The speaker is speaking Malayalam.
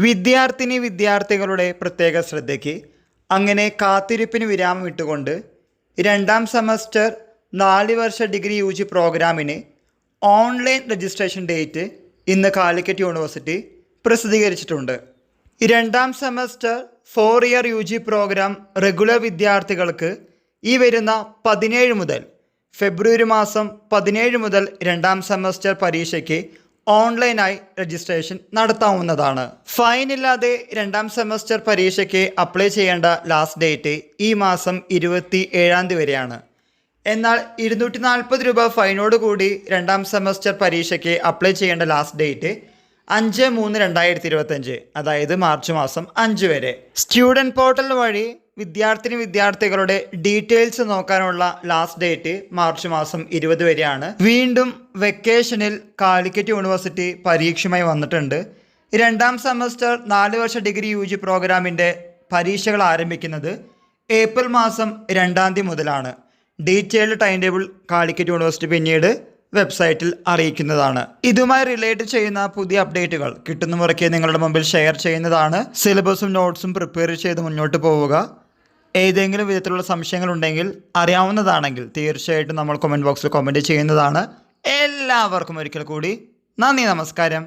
വിദ്യാർത്ഥികളുടെ പ്രത്യേക ശ്രദ്ധയ്ക്ക് അങ്ങനെ കാത്തിരിപ്പിന് വിരാമം ഇട്ടുകൊണ്ട് രണ്ടാം സെമസ്റ്റർ 4 വർഷ ഡിഗ്രി UG പ്രോഗ്രാമിന് ഓൺലൈൻ രജിസ്ട്രേഷൻ ഡേറ്റ് ഇന്ന് കാലിക്കറ്റ് യൂണിവേഴ്സിറ്റി പ്രസിദ്ധീകരിച്ചിട്ടുണ്ട്. രണ്ടാം semester 4 year UG programme regular വിദ്യാർത്ഥികൾക്ക് ഈ വരുന്ന 17 മുതൽ ഫെബ്രുവരി മാസം 17 മുതൽ രണ്ടാം സെമസ്റ്റർ പരീക്ഷയ്ക്ക് ഓൺലൈനായി രജിസ്ട്രേഷൻ നടത്താവുന്നതാണ്. ഫൈൻ ഇല്ലാതെ രണ്ടാം സെമസ്റ്റർ പരീക്ഷയ്ക്ക് അപ്ലൈ ചെയ്യേണ്ട ലാസ്റ്റ് ഡേറ്റ് ഈ മാസം 27-ാം തീയതി വരെയാണ്. എന്നാൽ 240 രൂപ ഫൈനോട് കൂടി രണ്ടാം സെമസ്റ്റർ പരീക്ഷയ്ക്ക് അപ്ലൈ ചെയ്യേണ്ട ലാസ്റ്റ് ഡേറ്റ് 5/3/2025, അതായത് മാർച്ച് മാസം 5 വരെ. സ്റ്റുഡൻറ് പോർട്ടൽ വഴി വിദ്യാർത്ഥികളുടെ ഡീറ്റെയിൽസ് നോക്കാനുള്ള ലാസ്റ്റ് ഡേറ്റ് മാർച്ച് മാസം 20 വരെയാണ്. വീണ്ടും വെക്കേഷനിൽ കാലിക്കറ്റ് യൂണിവേഴ്സിറ്റി പരീക്ഷയുമായി വന്നിട്ടുണ്ട്. രണ്ടാം സെമസ്റ്റർ 4 വർഷ ഡിഗ്രി UG പ്രോഗ്രാമിൻ്റെ പരീക്ഷകൾ ആരംഭിക്കുന്നത് ഏപ്രിൽ മാസം 2-ാം തീയതി മുതലാണ്. Detailed time table Calicut university പിന്നീട് വെബ്സൈറ്റിൽ അറിയിക്കുന്നതാണ്. ഇതുമായി റിലേറ്റ് ചെയ്യുന്ന പുതിയ അപ്ഡേറ്റുകൾ കിട്ടുന്ന മുറയ്ക്ക് നിങ്ങളുടെ മുമ്പിൽ ഷെയർ ചെയ്യുന്നതാണ്. സിലബസും നോട്ട്സും പ്രിപ്പയർ ചെയ്ത് മുന്നോട്ട് പോവുക. ഏതെങ്കിലും വിധത്തിലുള്ള സംശയങ്ങളുണ്ടെങ്കിൽ അറിയാവുന്നതാണെങ്കിൽ തീർച്ചയായിട്ടും നമ്മൾ കമൻറ്റ് ബോക്സിൽ കമൻറ്റ് ചെയ്യുന്നതാണ്. എല്ലാവർക്കും ഒരിക്കൽ കൂടി നന്ദി, നമസ്കാരം.